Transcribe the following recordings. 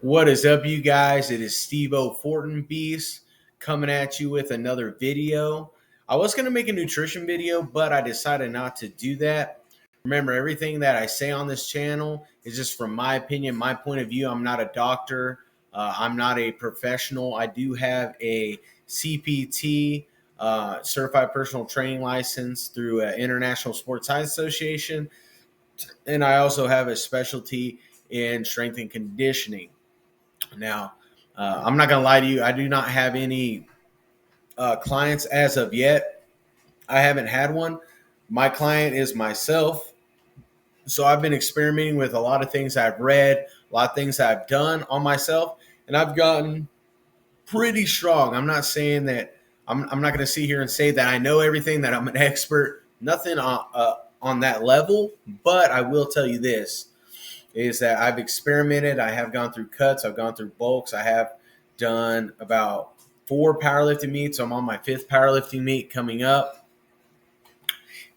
What is up, you guys? It is Steve-O Fortin Beast coming at you with another video. I was going to make a nutrition video, but I decided not to do that. Remember, everything that I say on this channel is just from my opinion, my point of view. I'm not a doctor. I'm not a professional. I do have a CPT, Certified Personal Training License through International Sports Science Association. And I also have a specialty in strength and conditioning. Now, I'm not going to lie to you. I do not have any clients as of yet. I haven't had one. My client is myself. So I've been experimenting with a lot of things I've read, a lot of things I've done on myself, and I've gotten pretty strong. I'm not saying that I'm not going to sit here and say that I know everything, that I'm an expert, nothing on that level. But I will tell you this is that I've experimented. I have gone through cuts. I've gone through bulks. I have done about 4 powerlifting meets. I'm on my 5th powerlifting meet coming up.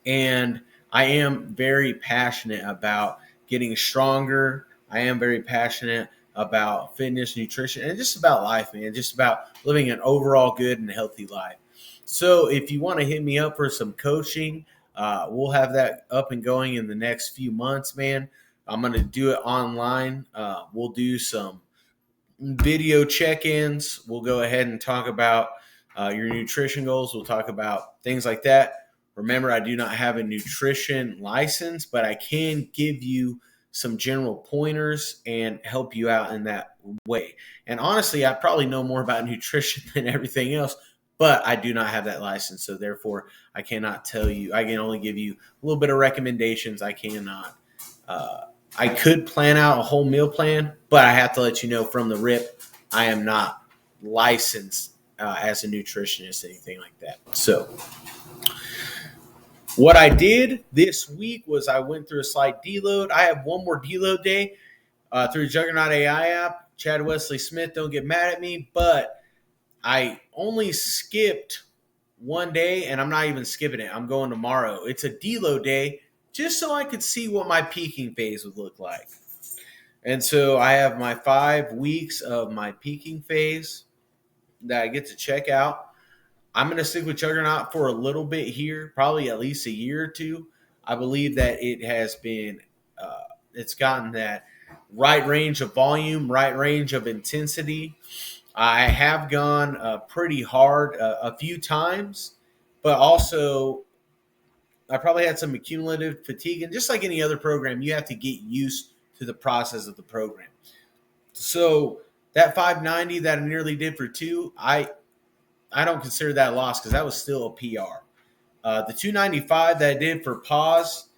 And I am very passionate about getting stronger. I am very passionate about fitness, nutrition, and just about life, man. Just about living an overall good and healthy life. So if you want to hit me up for some coaching, we'll have that up and going in the next few months, man. I'm going to do it online. We'll do some video check-ins. We'll go ahead and talk about your nutrition goals. We'll talk about things like that. Remember, I do not have a nutrition license, but I can give you some general pointers and help you out in that way. And honestly, I probably know more about nutrition than everything else, but I do not have that license. So therefore, I cannot tell you. I can only give you a little bit of recommendations. I cannot. I could plan out a whole meal plan, but I have to let you know from the rip, I am not licensed as a nutritionist, anything like that. So what I did this week was I went through a slight deload. I have one more deload day through Juggernaut AI app. Chad Wesley Smith, don't get mad at me, but I only skipped one day, and I'm not even skipping it. I'm going tomorrow. It's a deload day just so I could see what my peaking phase would look like. And so I have my 5 weeks of my peaking phase that I get to check out. I'm going to stick with Juggernaut for a little bit here, probably at least a year or two. I believe that it has been, it's gotten that right range of volume, right range of intensity. I have gone pretty hard a few times, but also I probably had some accumulative fatigue. And just like any other program, you have to get used to the process of the program. So that 590 that I nearly did for 2, I don't consider that a loss because that was still a PR. The 295 that I did for pause,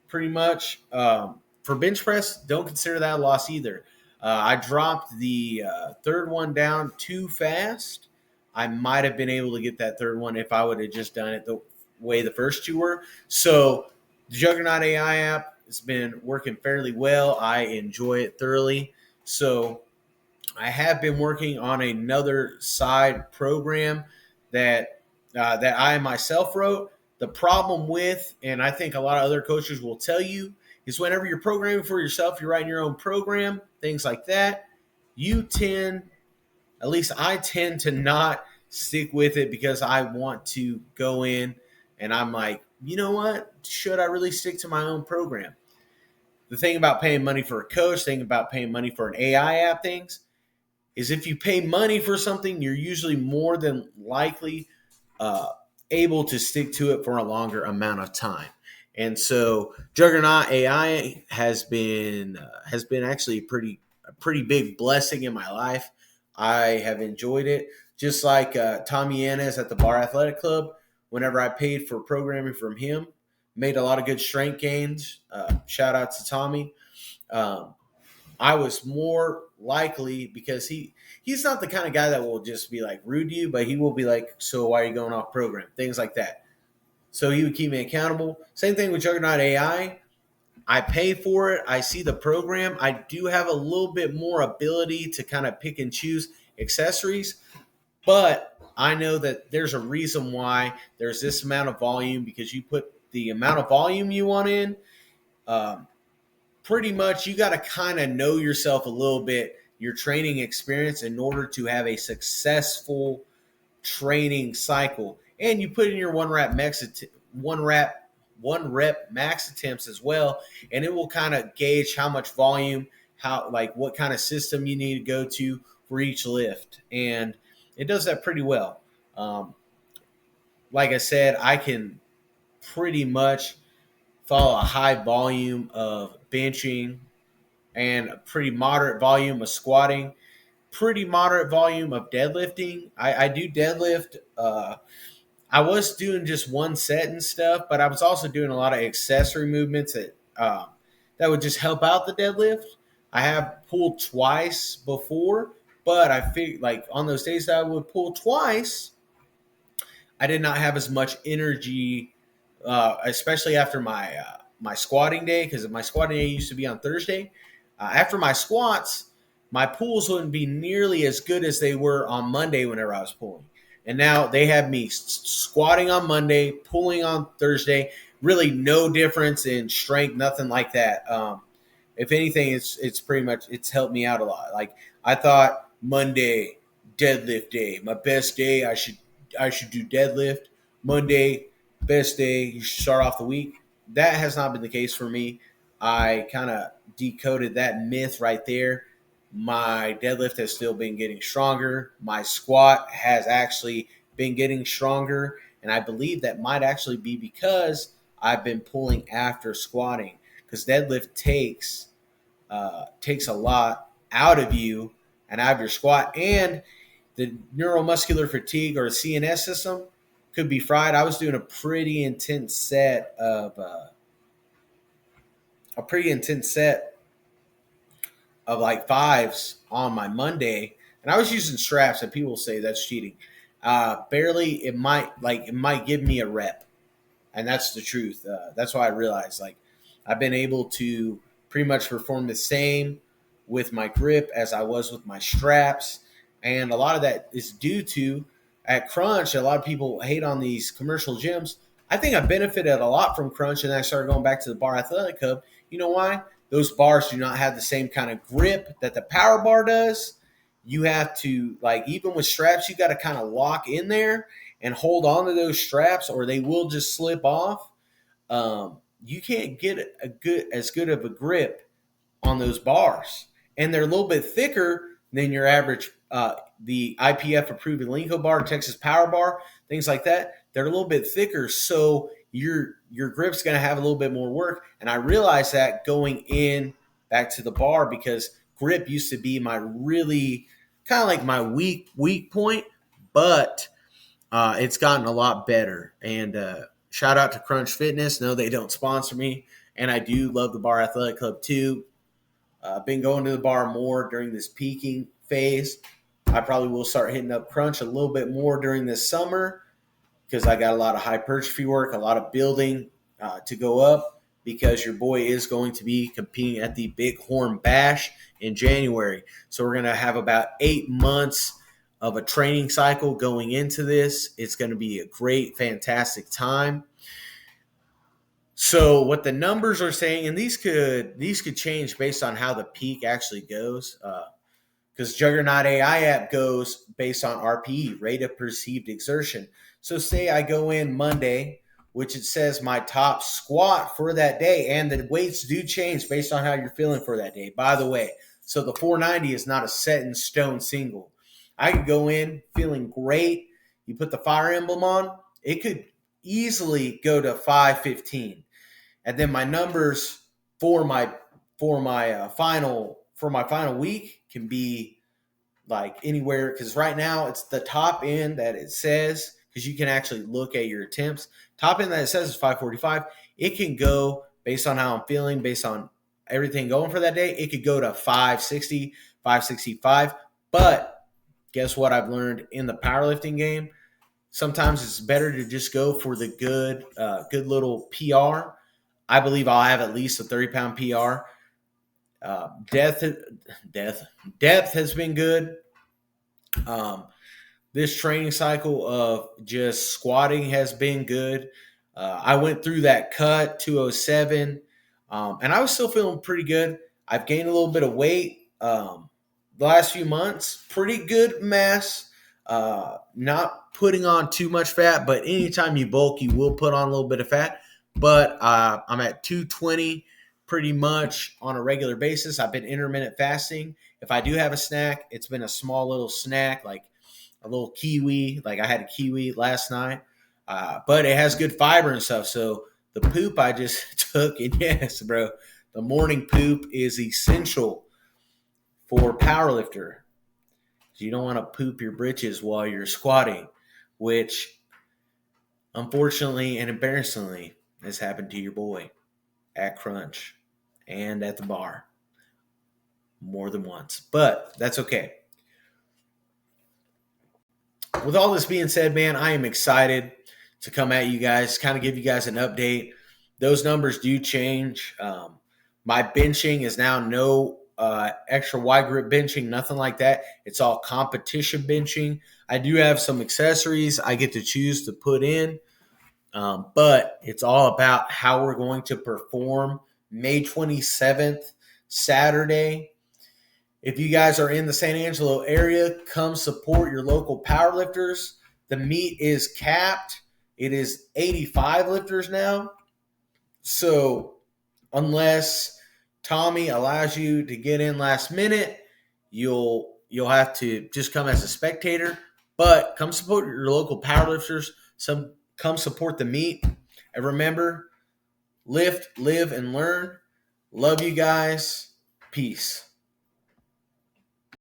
pretty much for bench press, don't consider that a loss either. I dropped the third one down too fast. I might have been able to get that third one if I would have just done it the way the first 2 were. So the Juggernaut AI app has been working fairly well. I enjoy it thoroughly. So I have been working on another side program that I myself wrote. The problem with, and I think a lot of other coaches will tell you, is whenever you're programming for yourself, you're writing your own program, things like that, you tend, at least I tend to not stick with it because I want to go in and I'm like, you know what? Should I really stick to my own program? The thing about paying money for a coach, thing about paying money for an AI app things, is if you pay money for something, you're usually more than likely able to stick to it for a longer amount of time. And so Juggernaut AI has been actually a pretty big blessing in my life. I have enjoyed it. Just like Tommy Yanez at the Bar Athletic Club, whenever I paid for programming from him, made a lot of good strength gains. Shout out to Tommy. I was more likely because he's not the kind of guy that will just be like rude to you, but he will be like, so why are you going off program? Things like that. So he would keep me accountable. Same thing with Juggernaut AI. I pay for it. I see the program. I do have a little bit more ability to kind of pick and choose accessories, but I know that there's a reason why there's this amount of volume because you put the amount of volume you want in. Pretty much you got to kind of know yourself a little bit your training experience in order to have a successful training cycle. And you put in your one rep max attempts as well, and it will kind of gauge how much volume, how like what kind of system you need to go to for each lift, and it does that pretty well. Um, like I said, I can pretty much follow a high volume of benching and a pretty moderate volume of squatting, pretty moderate volume of deadlifting. I do deadlift. I was doing just one set and stuff, but I was also doing a lot of accessory movements that would just help out the deadlift. I have pulled twice before, but I feel like on those days that I would pull twice, I did not have as much energy, especially after my squatting day, because my squatting day used to be on Thursday. After my squats, my pulls wouldn't be nearly as good as they were on Monday whenever I was pulling. And now they have me squatting on Monday, pulling on Thursday. Really, no difference in strength, nothing like that. If anything, it's pretty much it's helped me out a lot. Like I thought Monday deadlift day, my best day. I should do deadlift. Monday, best day. You should start off the week. That has not been the case for me. I kind of decoded that myth right there. My deadlift has still been getting stronger. My squat has actually been getting stronger. And I believe that might actually be because I've been pulling after squatting. Because deadlift takes a lot out of you and out of your squat. And the neuromuscular fatigue or CNS system could be fried. I was doing a pretty intense set of like fives on my Monday, and I was using straps. And people say that's cheating. Barely, it might give me a rep, and that's the truth. That's why I realized like I've been able to pretty much perform the same with my grip as I was with my straps, and a lot of that is due to at Crunch. A lot of people hate on these commercial gyms. I think I benefited a lot from Crunch, and then I started going back to the Bar Athletic Hub. You know why? Those bars do not have the same kind of grip that the Power Bar does. You have to like even with straps, you got to kind of lock in there and hold on to those straps, or they will just slip off. You can't get as good of a grip on those bars, and they're a little bit thicker than your average. The IPF approved Elenco bar, Texas Power Bar, things like that. They're a little bit thicker, so your grip's going to have a little bit more work. And I realized that going in back to the bar because grip used to be my really kind of like my weak point, but it's gotten a lot better. And shout out to Crunch Fitness. No, they don't sponsor me, and I do love the Bar Athletic Club too. I've been going to the bar more during this peaking phase. I probably will start hitting up Crunch a little bit more during this summer because I got a lot of hypertrophy work, a lot of building to go up because your boy is going to be competing at the Big Horn Bash in January. So we're going to have about 8 months of a training cycle going into this. It's going to be a great, fantastic time. So what the numbers are saying, and these could change based on how the peak actually goes, because Juggernaut AI app goes based on RPE, rate of perceived exertion. So say I go in Monday, which it says my top squat for that day, and the weights do change based on how you're feeling for that day. By the way, so the 490 is not a set in stone single. I could go in feeling great. You put the fire emblem on, it could easily go to 515. And then my numbers for my final week can be like anywhere because right now it's the top end that it says because you can actually look at your attempts. Top end that it says is 545. It can go based on how I'm feeling, based on everything going for that day. It could go to 560, 565. But guess what I've learned in the powerlifting game? Sometimes it's better to just go for the good little PR. I believe I'll have at least a 30-pound PR. Uh, depth, depth, depth has been good. Um, this training cycle of just squatting has been good. I went through that cut 207, and I was still feeling pretty good. I've gained a little bit of weight, the last few months, pretty good mass. Not putting on too much fat, but anytime you bulk, you will put on a little bit of fat. But I'm at 220 pretty much on a regular basis. I've been intermittent fasting. If I do have a snack, it's been a small little snack, like a little kiwi. Like I had a kiwi last night, but it has good fiber and stuff. So the poop I just took, and yes, bro, the morning poop is essential for powerlifter. You don't want to poop your britches while you're squatting, which unfortunately and embarrassingly has happened to your boy at Crunch and at the bar more than once. But that's okay. With all this being said, man, I am excited to come at you guys, kind of give you guys an update. Those numbers do change. My benching is now no extra wide grip benching, nothing like that. It's all competition benching. I do have some accessories I get to choose to put in, but it's all about how we're going to perform May 27th, Saturday. If you guys are in the San Angelo area, come support your local powerlifters. The meet is capped. It is 85 lifters now. So unless Tommy allows you to get in last minute, you'll have to just come as a spectator. But come support your local powerlifters. Come support the meet. And remember, lift, live, and learn. Love you guys. Peace.